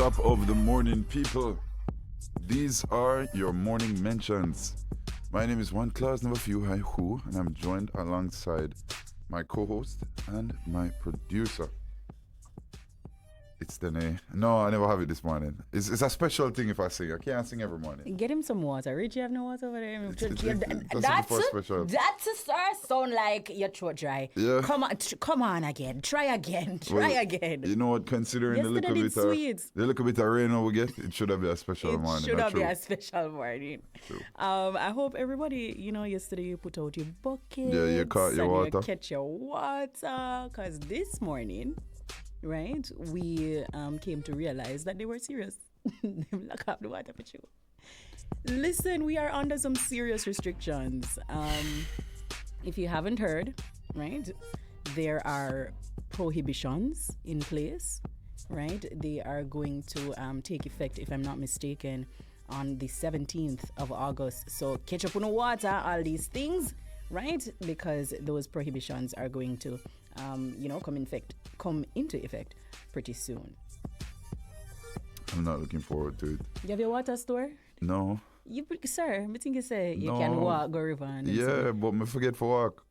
Top of the morning, people. These are your morning mentions. My name is One Claus Number Few Hi Who, and I'm joined alongside my co-host and my producer. It's Danae. No, I never have it this morning. It's a special thing if I sing. I can't sing every morning. Get him some water. Richie, have no water over there. That's sound like your throat dry. Yeah. Come on again. Try again. Again. You know what? Considering the little bit of rain we get, it should have been a special morning. It should have been a special morning. True. I hope everybody, yesterday you put out your bucket. Yeah, you caught your water. You catch your water. Because this morning, right, we came to realize that they were serious. They lock up the water for you. Listen, we are under some serious restrictions. If you haven't heard, right, there are prohibitions in place, right? They are going to take effect, if I'm not mistaken, on the 17th of August. So catch up on the water, all these things, right? Because those prohibitions are going to, come into effect pretty soon. I'm not looking forward to it. You have your water store? No. Sir, I think you say you can walk, go river. Yeah, but I forget for walk.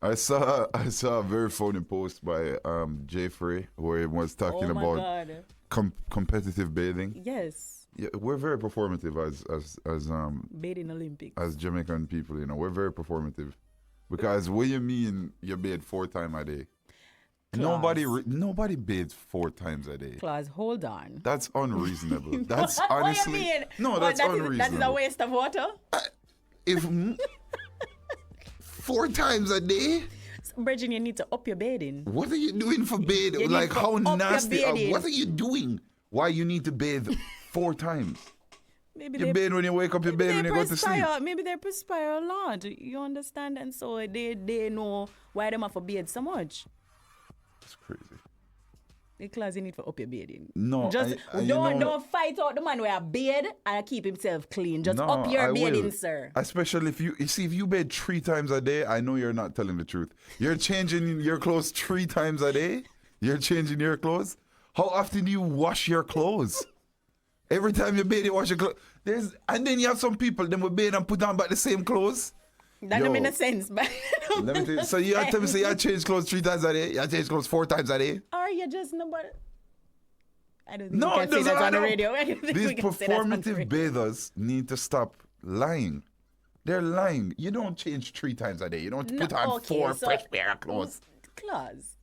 I saw a very funny post by Jeffrey where he was talking about competitive bathing. Yes. Yeah, we're very performative as bathing Olympics. As Jamaican people, we're very performative. Because what you mean you bathe 4 times a day? Claus. Nobody bathes 4 times a day. Claus, hold on. That's unreasonable. That's honestly. What do you mean? No, that's unreasonable. That is a waste of water. If 4 times a day. Bridget, you need to up your bathing. What are you doing for bathing? Like how nasty? What are you doing? Why you need to bathe 4 times? Maybe you bathe when you wake up, you bathe when you go to sleep. Maybe they perspire a lot. You understand? And so they know why they have to bathe so much. It's crazy. The class you need for up your bathing. No, don't fight out the man where bathe and keep himself clean. Just up your bathing, sir. Especially if you bathe 3 times a day, I know you're not telling the truth. You're changing your clothes 3 times a day. You're changing your clothes. How often do you wash your clothes? Every time you bathe, you wash your clothes. And then you have some people, them will bathe and put on back the same clothes. That don't make sense, but so you tell me, you change clothes 3 times a day, you change clothes 4 times a day? Or you just nobody. I don't think no, we can say that on the radio. These performative bathers need to stop lying. They're lying. You don't change 3 times a day. You don't put on 4 fresh pair of clothes. Claus,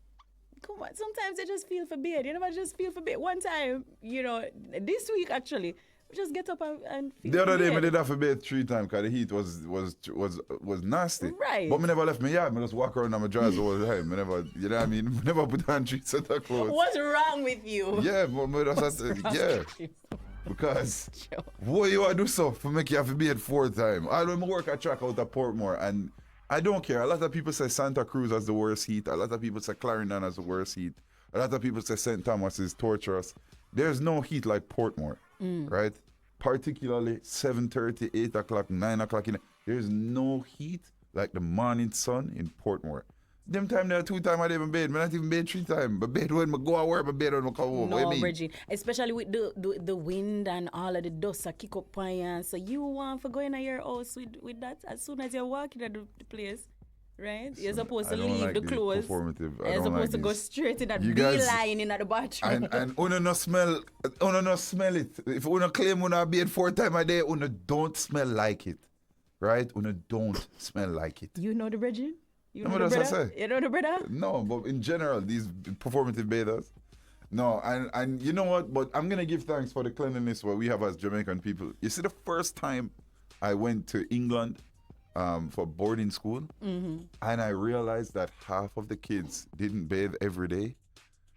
come on. Sometimes I just feel for bed. You never just feel for bed. One time, this week actually, just get up and feel the other day, I did have to bathe 3 times because the heat was nasty. Right. But I never left my yard. I just walk around on my drawers all the time. I never, you know what I mean? I never put on 3 sets of clothes. What's wrong with you? Yeah, but because what you want to do so for make you have to bathe 4 times? I don't work a track out of Portmore and I don't care. A lot of people say Santa Cruz has the worst heat. A lot of people say Clarendon has the worst heat. A lot of people say St. Thomas is torturous. There's no heat like Portmore, right? Particularly 7:30, 8 o'clock, 9 o'clock. There's no heat like the morning sun in Portmore. Them time there 2 times I didn't even bathe. I not even bathe 3 times. But bathe when I go to work, but bathe when I come home. No, Bridget. Especially with the wind and all of the dust that kick up on you. So you want to go in your house with that as soon as you're walking at the place. Right? You're supposed to leave the clothes. You're supposed to go straight in that beeline in the bathroom. And una no smell it. If una claim una bathe 4 times a day, una don't smell like it. Right? Una don't smell like it. You know the Bridget? You know the brother? No, but in general, these performative bathers. No, and you know what? But I'm gonna give thanks for the cleanliness what we have as Jamaican people. You see, the first time I went to England for boarding school, and I realized that half of the kids didn't bathe every day.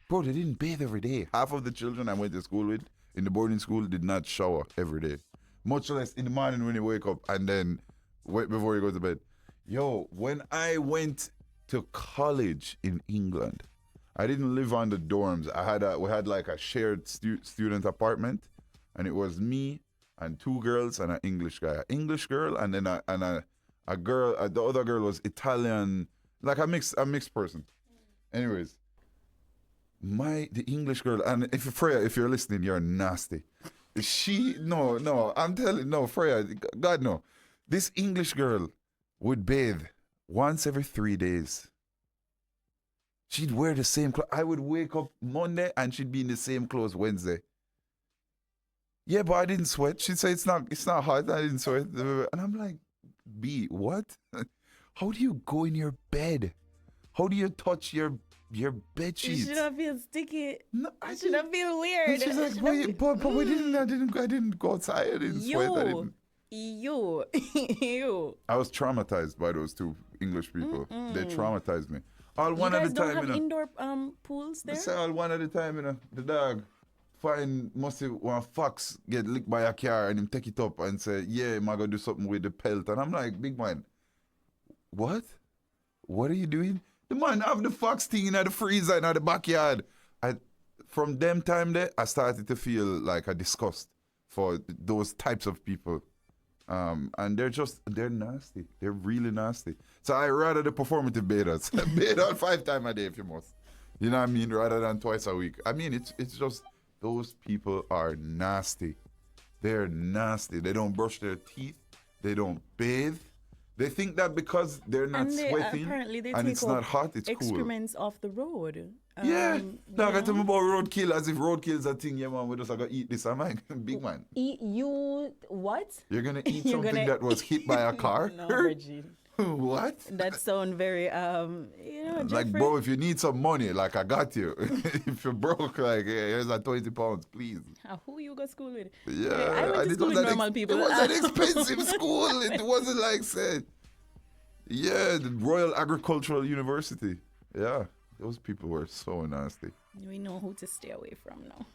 Bro, they didn't bathe every day. Half of the children I went to school with in the boarding school did not shower every day. Much less in the morning when you wake up and then wait before you go to bed. Yo, when I went to college in England, I didn't live on the dorms. We had like a shared student apartment, and it was me and 2 girls and an English guy. An English girl and then a girl. The other girl was Italian, like a mixed person. Anyways, the English girl, and if Freya, if you're listening, you're nasty. No, I'm telling, no, Freya, God, no. This English girl would bathe once every 3 days. She'd wear the same clothes. I would wake up Monday and she'd be in the same clothes Wednesday. Yeah, but I didn't sweat. She'd say it's not hot. I didn't sweat. And I'm like, B, what? How do you go in your bed? How do you touch your bed sheets? You shouldn't feel sticky. No, I shouldn't feel weird. And she's like, but we didn't. I didn't go outside. I didn't sweat. I didn't. You. I was traumatized by those two English people. They traumatized me. All You one at guys a don't time, have indoor pools They there? say all one at a time, The dog must have one fox get licked by a car and him take it up and say, yeah, I'm gonna do something with the pelt. And I'm like, big man, what? What are you doing? The man have the fox thing in the freezer in the backyard. From them time there, I started to feel like a disgust for those types of people. And they're nasty. They're really nasty. So I rather the performative betas. Bathe out 5 times a day if you must. You know what I mean? Rather than twice a week. I mean, it's just, those people are nasty. They're nasty. They don't brush their teeth. They don't bathe. They think that because they're not sweating apparently they and take it's not hot, it's cool. excrements off the road. Yeah. Now I got you to know? me about roadkill as if roadkill is a thing. Yeah, man, we just gotta eat this. I'm like, big man. What? You're gonna eat You're something gonna that was hit by a car? No, Reggie. What? That sound very Like, Jeffrey. bro, if you need some money, like, I got you. If you're broke, like, hey, here's a 20 pounds, please. Who you go school with? Yeah. I went and to it school was with an normal people. It was an expensive school. It wasn't like, said, yeah, the Royal Agricultural University. Yeah. Those people were so nasty. We know who to stay away from now.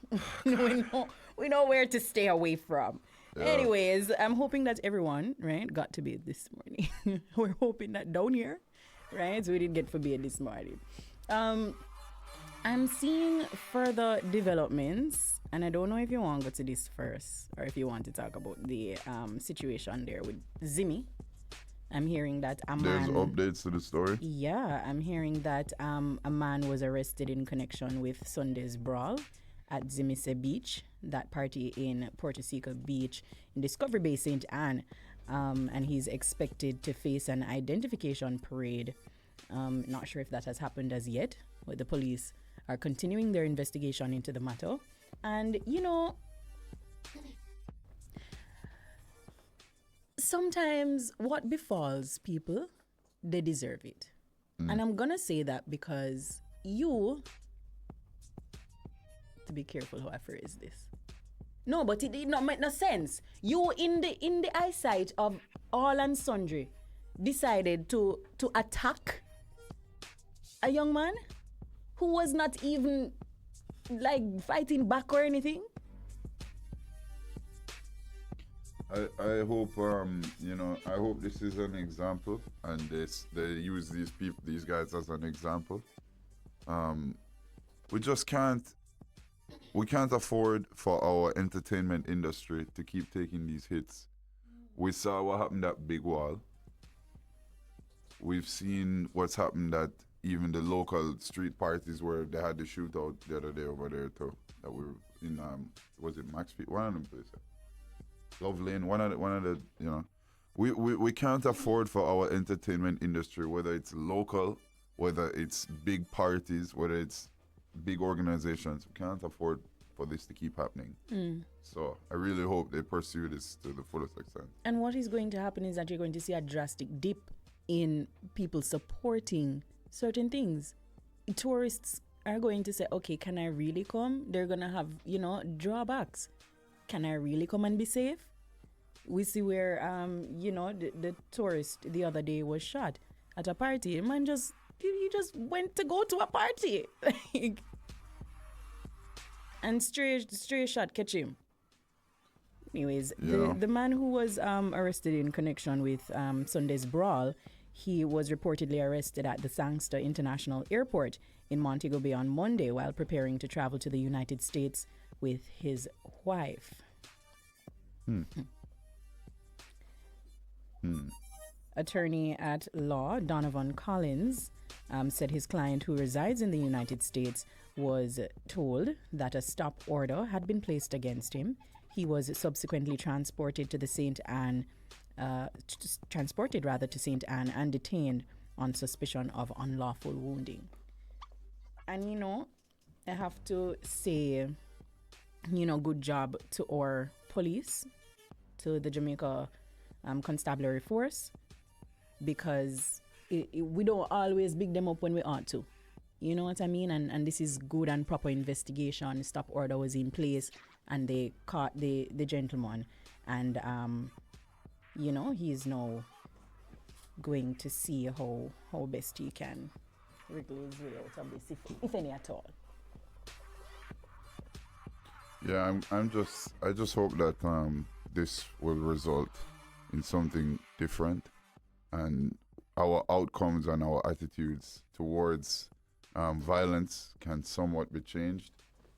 we know where to stay away from. Yeah. Anyways, I'm hoping that everyone, right, got to bed this morning. We're hoping that down here, right, we didn't get for bed this morning. I'm seeing further developments, and I don't know if you want to go to this first or if you want to talk about the situation there with Zimmy. I'm hearing that a man... There's updates to the story? Yeah, I'm hearing that a man was arrested in connection with Sunday's brawl at Zimise Beach, that party in Puerto Rico Beach in Discovery Bay, St. Anne. And he's expected to face an identification parade. Not sure if that has happened as yet, but the police are continuing their investigation into the matter. And, sometimes what befalls people, they deserve it. And I'm gonna say that because to be careful how I phrase this. No, but it did not make no sense. You in the eyesight of all and sundry decided to attack a young man who was not even like fighting back or anything. I hope I hope this is an example, and they use these guys as an example. We can't afford for our entertainment industry to keep taking these hits. We saw what happened at Big Wall. We've seen what's happened at even the local street parties where they had the shootout the other day over there too. That we were in was it Maxfield? One of them places. Love Lane, one of the we can't afford for our entertainment industry, whether it's local, whether it's big parties, whether it's big organizations, we can't afford for this to keep happening. So I really hope they pursue this to the fullest extent. And what is going to happen is that you're going to see a drastic dip in people supporting certain things. Tourists are going to say, okay, can I really come? They're going to have, drawbacks. Can I really come and be safe? We see where, the tourist the other day was shot at a party. Man he just went to go to a party. And stray shot catch him. Anyways, Yeah. the man who was arrested in connection with Sunday's brawl, he was reportedly arrested at the Sangster International Airport in Montego Bay on Monday while preparing to travel to the United States with his wife. Attorney at law Donovan Collins said his client, who resides in the United States, was told that a stop order had been placed against him. He was subsequently transported to St. Anne and detained on suspicion of unlawful wounding. And I have to say, good job to our police, to the Jamaica Constabulary Force, because we don't always big them up when we ought to. You know what I mean? And this is good and proper investigation. Stop order was in place, and they caught the gentleman. And, he is now going to see how best he can wriggle his way out of this, if any at all. Yeah, I just hope that this will result in something different, and our outcomes and our attitudes towards violence can somewhat be changed.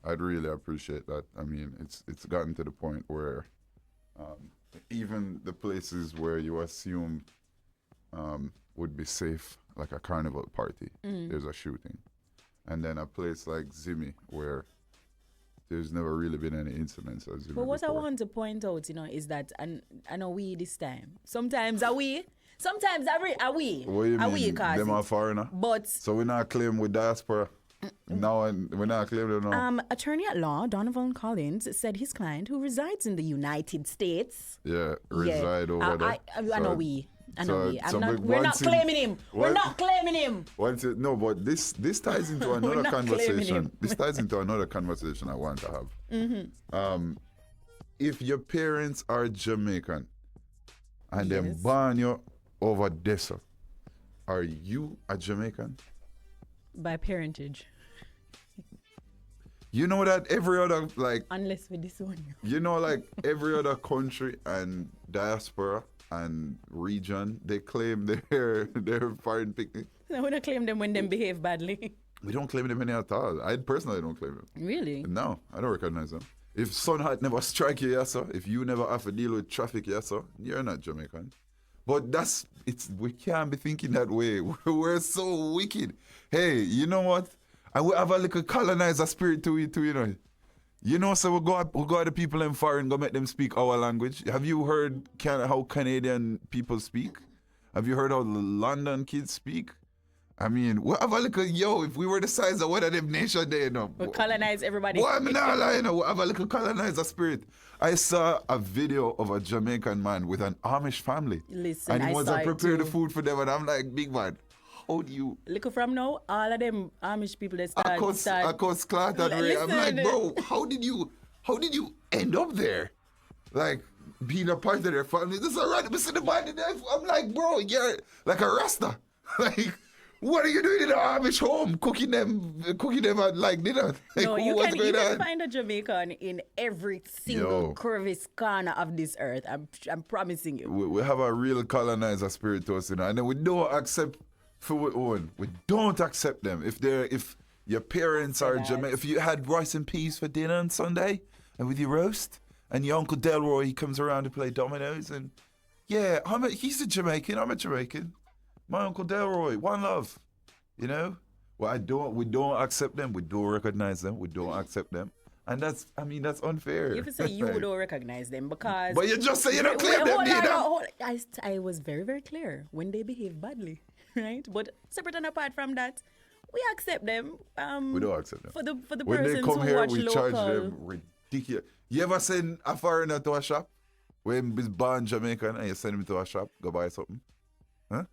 I'd really appreciate that. I mean, it's gotten to the point where even the places where you assume would be safe, like a carnival party, there's a shooting. And then a place like Zimmy, where there's never really been any incidents of Zimmy. But what before. I want to point out, is that, and I know we this time, sometimes are we, sometimes are we. What do you mean? We Them are foreigner? But So we're not claiming with diaspora? No, and we're not claiming no. Attorney at law Donovan Collins said his client, who resides in the United States, Reside over there. I know we. I know we. so We're not claiming him. We're not claiming him. No, but this ties into another not claiming conversation. him. This ties into another conversation I want to have. If your parents are Jamaican and them Yes. born you over there, are you a Jamaican? By parentage, You know that every other, like, unless we disown you. you know, like every other country and diaspora and region, they claim their foreign picnic. I want to claim them when them behave badly. We don't claim them any at all. I personally don't claim them. Really? No, I don't recognize them. If sun hat never strike you, yes sir. If you never have to deal with traffic, yes sir, you're not Jamaican. But we can't be thinking that way. We're so wicked. Hey, you know what? I will have a little colonizer spirit to it too, so we'll go at the people in foreign, go make them speak our language. Have you heard how Canadian people speak? Have you heard how the London kids speak? I mean, we'll have a little, if we were the size of one of them nation there, We'll colonize everybody. Boy, I'm not lying. We'll have a little colonizer spirit. I saw a video of a Jamaican man with an Amish family. Listen, and he I wants saw to it prepare the too. food for them, and I'm like, big man, how do you... Look from now, all of them Amish people that start. I cause clot that way. I'm like, Listen. bro, how did you end up there? Like, being a part of their family. This is a random in the body there. I'm like, bro, you're like a Rasta. Like, what are you doing in the Amish home? Cooking them at like dinner. Like, No, you what's can going even on? find a Jamaican in every single Yo. crevice corner of this earth. I'm promising you. We have a real colonizer spirit to us, and then we don't accept for we own. We don't accept them. If your parents are Yes. Jamaican, if you had rice and peas for dinner on Sunday and with your roast, and your Uncle Delroy, he comes around to play dominoes, and he's a Jamaican, I'm a Jamaican. My Uncle Delroy, one love, Well, we don't accept them, we don't recognize them, we don't accept them. And that's unfair. You have to say you don't recognize them because. But you just say you don't claim Wait, them, hold on, neither. hold on. I was very, very clear when they behave badly, right? But separate and apart from that, we accept them. We don't accept them. For the When they persons come who here, watch we local. charge them ridiculous. You ever send a foreigner to a shop? When he's born Jamaican and you send him to a shop, go buy something? Huh?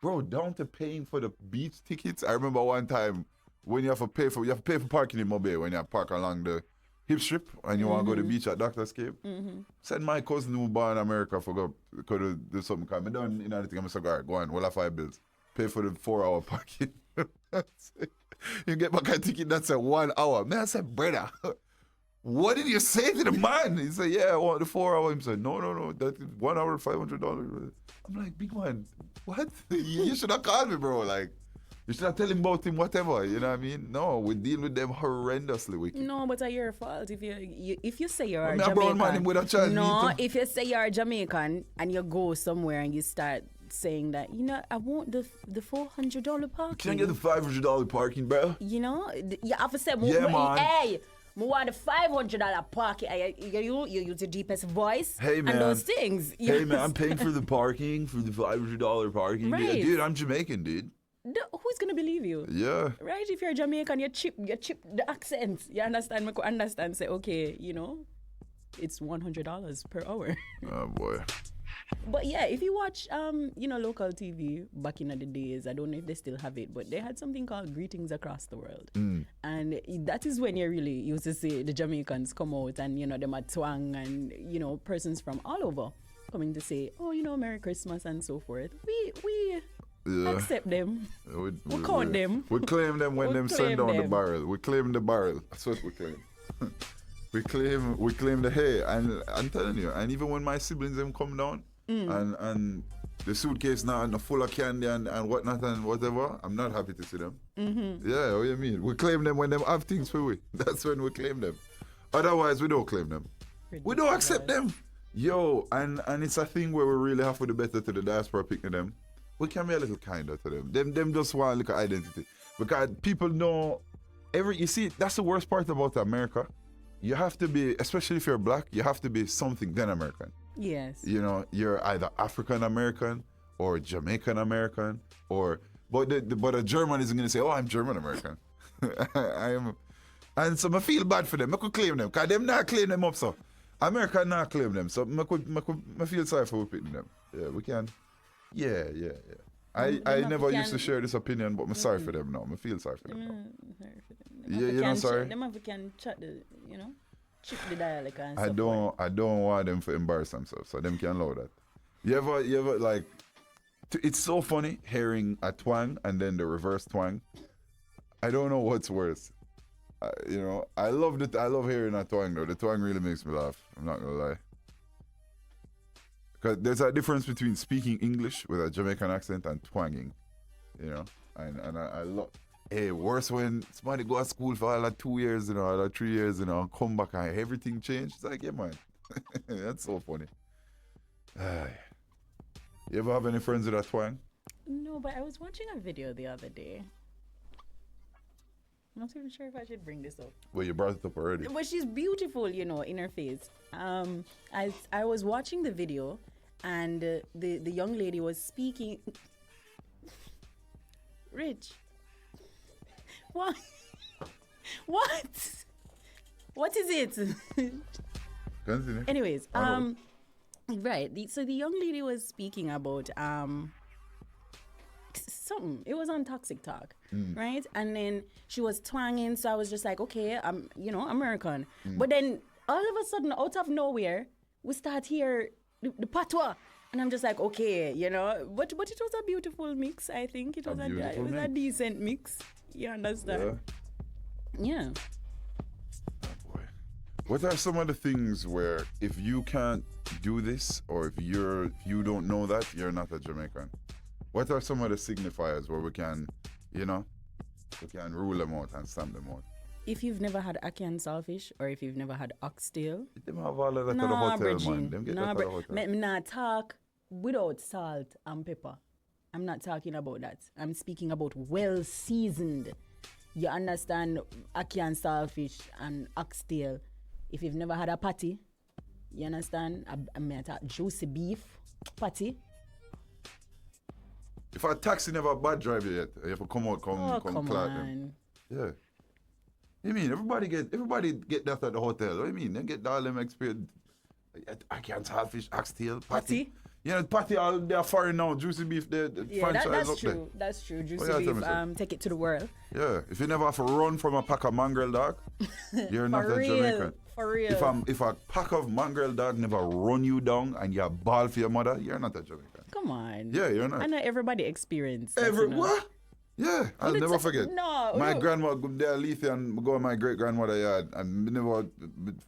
Bro, down to paying for the beach tickets. I remember one time when you have to pay for parking in Mobile when you park along the hip strip and you want to go to the beach at Doctor's Cave. Send my cousin who born in America for go to do something. Cause I done anything. I'm like, all right, go on, we'll have $5. Pay for the 4-hour parking. You get back a ticket that's at 1 hour. Man, I said, brother, what did you say to the man? He said, yeah, I want the 4 hour. He said, no, that is 1 hour, $500. I'm like, big man, what? You should have called me, bro. Like, you should have tell him about him, whatever. You know what I mean? No, we deal with them horrendously wicked. No, but it's your fault if you say you're a Me a brown man, Jamaican. him with a child No, need to- if you say you're a Jamaican and you go somewhere and you start saying that, I want the $400 parking. Can I get the $500 parking, bro? You have to say, Yeah, man. Hey, I want the $500 parking. You use your deepest voice. Hey, man. And those things. Hey, man, I'm paying for the parking, for the $500 parking. Right. Dude, I'm Jamaican, dude. Who's gonna believe you? Yeah. Right? If you're Jamaican, you chip the accent. You understand? I could understand. Say, okay, it's $100 per hour. Oh boy. But yeah, if you watch, local TV back in the days, I don't know if they still have it, but they had something called Greetings Across the World. And that is when you really used to see the Jamaicans come out and, them at twang and, persons from all over coming to say, oh, Merry Christmas and so forth. We accept them. We count them. We claim them when them send down the barrel. We claim the barrel. That's what we claim. we claim the hay. And I'm telling you, and even when my siblings them come down and the suitcase now and full of candy and whatnot and whatever, I'm not happy to see them. Yeah, what do you mean? We claim them when them have things for we. That's when we claim them. Otherwise, we don't claim them. We don't accept them. Yo, and it's a thing where we really have to do better to the diaspora picking them. We can be a little kinder to them. Them just want a little identity. Because people know you see, that's the worst part about America. You have to be, especially if you're black, you have to be something then American. Yes. You're either African American or Jamaican American but a German isn't gonna say, oh, I'm German American. I am, and so I feel bad for them. I could claim them, because them not claim them up, so America not claim them. So I feel sorry for picking them. Yeah, we can. Yeah. I never used to share this opinion, but I'm sorry for them now. I feel sorry for them now. Sorry for them. Yeah, sorry. Them if we can chat chip the dialect and I don't want them to embarrass themselves, so them can allow that. You ever like? It's so funny hearing a twang and then the reverse twang. I don't know what's worse. I love it. I love hearing a twang though. The twang really makes me laugh. I'm not gonna lie. Because there's a difference between speaking English with a Jamaican accent and twanging, and I love. Hey, worse when somebody go to school for all 2 years, all 3 years, and come back and everything changed. It's like, yeah, man, that's so funny. You ever have any friends with a twang? No, but I was watching a video the other day. I'm not even sure if I should bring this up. Well, you brought it up already. But she's beautiful, in her face. I was watching the video, and the young lady was speaking. Rich. What? What is it? Continue. Anyways, right. So the young lady was speaking about something. It was on Toxic Talk, right? And then she was twanging. So I was just like, okay, I'm, American. But then all of a sudden, out of nowhere, we start hear the patois. And I'm just like, okay, but it was a beautiful mix. I think it was a decent mix. You understand? Yeah. Oh boy. What are some of the things where if you can't do this, or if you don't know that, you're not a Jamaican? What are some of the signifiers where we can rule them out and stamp them out? If you've never had ackee and saltfish, or if you've never had oxtail. Them have all of that at the hotel, man. Them get that at the hotel. Me not talk without salt and pepper. I'm not talking about that. I'm speaking about well seasoned. You understand, ackee and saltfish and oxtail. If you've never had a patty, you understand, I talk juicy beef patty. If a taxi never bad drive you yet, you have to come come clock on. them. Yeah. You mean everybody get that at the hotel? What do you mean? They get all them experience. Ackee and saltfish, oxtail, patty. Patty all they are foreign now. Juicy beef, the franchise that's up true. there. That's true. Juicy beef, take it to the world. Yeah, if you never have to run from a pack of mongrel dog, you're not a Jamaican. For real. If a pack of mongrel dog never run you down and you ball for your mother, you're not a Jamaican. Come on. Yeah, you're not. I know everybody experienced. What? Yeah, I'll never forget. My No. grandma, they're Leafy and go to my great grandmother yard and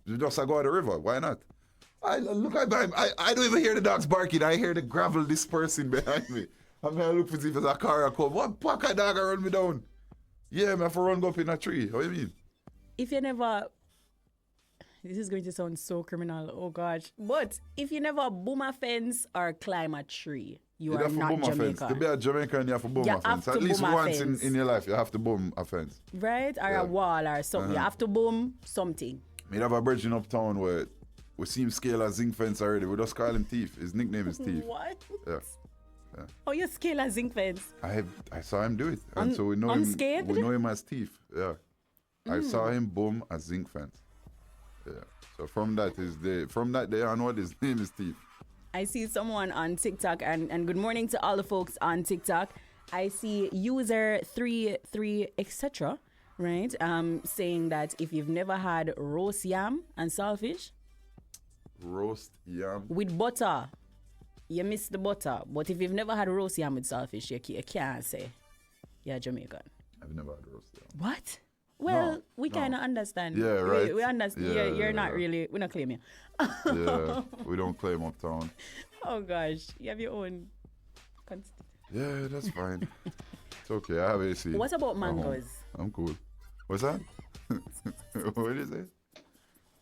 we just go to the river. Why not? I look at them. I don't even hear the dogs barking. I hear the gravel dispersing behind me. I look to see if there's a car or come. What pack of dog run me down? Yeah, I have to run go up in a tree. What do you mean? If you never... This is going to sound so criminal. Oh, gosh. But if you never boom a fence or climb a tree, you You are have to not boom offense. To Jamaican. be a Jamaican, you have to boom You offense. have to At least boom once offense. in your life, you have to boom offense. Right? Or Yeah. a wall or something. You have to boom something. We have a bridge in uptown where we see him scale a zinc fence already. We just call him Thief. His nickname is Thief. What? Yeah. Oh, you scale a zinc fence. I saw him do it. And so we know unscathed? him. We know him as Thief. Yeah. I saw him boom a zinc fence. Yeah. So from that day onward, his name is Thief. I see someone on TikTok, and good morning to all the folks on TikTok. I see user 33 etc. Right? Saying that if you've never had roast yam and saltfish Roast yam. with butter, you miss the butter. But if you've never had roast yam with saltfish, you can't say you're Jamaican. I've never had roast yam. What? Well, No, we kind of understand. Yeah, right. We understand. Yeah, you're not yeah. really. We're not claiming. Yeah, we don't claim uptown. Oh gosh, you have your own. Yeah, that's fine. It's okay. I have AC. What about at home. mangoes? I'm cool. What's that? What is it?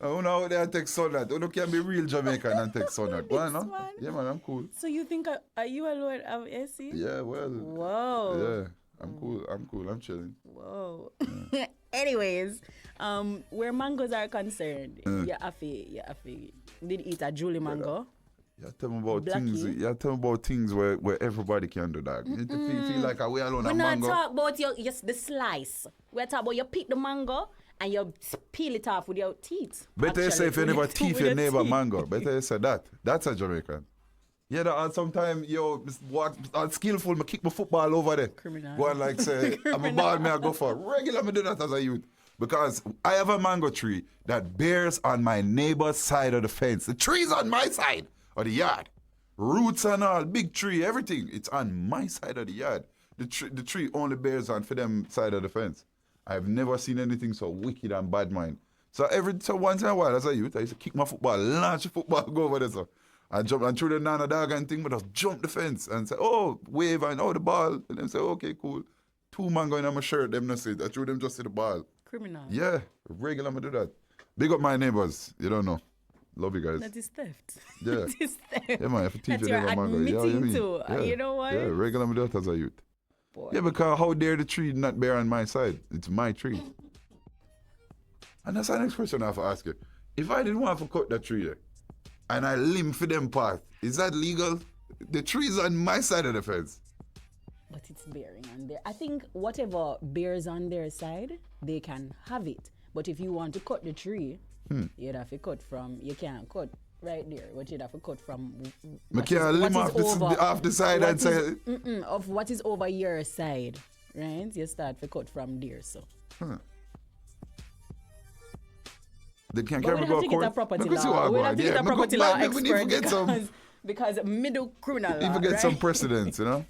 Oh no, they take sonat. Oh, can be real Jamaican and take sonat. Go on, no? one. Yeah, man, I'm cool. So you think are you alone of AC? Yeah, well. Whoa. Yeah, I'm cool. I'm chilling. Whoa. Anyways, where mangoes are concerned, you have to did eat a Julie mango. Yeah, tell me about Blackie. things. Yeah, tell me about things where everybody can do that. You need to feel like we alone We're a not mango. talking about the slice. We're talking about you pick the mango and you peel it off with your teeth. Better you say if you Actually, never with teeth with your neighbor teeth. mango. Better you say that. That's a Jamaican. Yeah, that sometimes what skillful, me kick my football over there. Criminal. Go and like say, I'm a ball, me I go for. Regular me do that as a youth. Because I have a mango tree that bears on my neighbor's side of the fence. The tree's on my side of the yard. Roots and all, big tree, everything. It's on my side of the yard. The tree only bears on for them side of the fence. I've never seen anything so wicked and bad mind. So once in a while as a youth, I used to kick my football, launch the football, go over there. So I jump and through the nana dog and thing, but just jump the fence and say, oh, wave and the ball. And them say, okay, cool. 2 mango in my shirt, them not see it. I threw them just to the ball. Criminal. Yeah, regular me do that. Big up my neighbors. You don't know. Love you guys. That is theft. Yeah. That is theft. Yeah, man, if you teach That your you're neighbor mango. Yeah, admitting mean? to. Yeah. You know what? Yeah, regular me do that as a youth. Boy. Yeah, because how dare the tree not bear on my side? It's my tree. And that's the next question I have to ask you. If I didn't want to cut that tree there, and I limb for them path, is that legal? The tree's on my side of the fence. But it's bearing on there. I think whatever bears on their side, they can have it. But if you want to cut the tree, you'd have to cut from, you can't cut right there, but you'd have to cut from I can't limb off the side and say... of what is over your side, right? You start to cut from there, so. They can't But carry we go have to get a court. property Look, see what I law. We'll go have on. to get Yeah, a me go property law back, we need to expert get some- because middle criminal Even law, get some right? precedents, you know?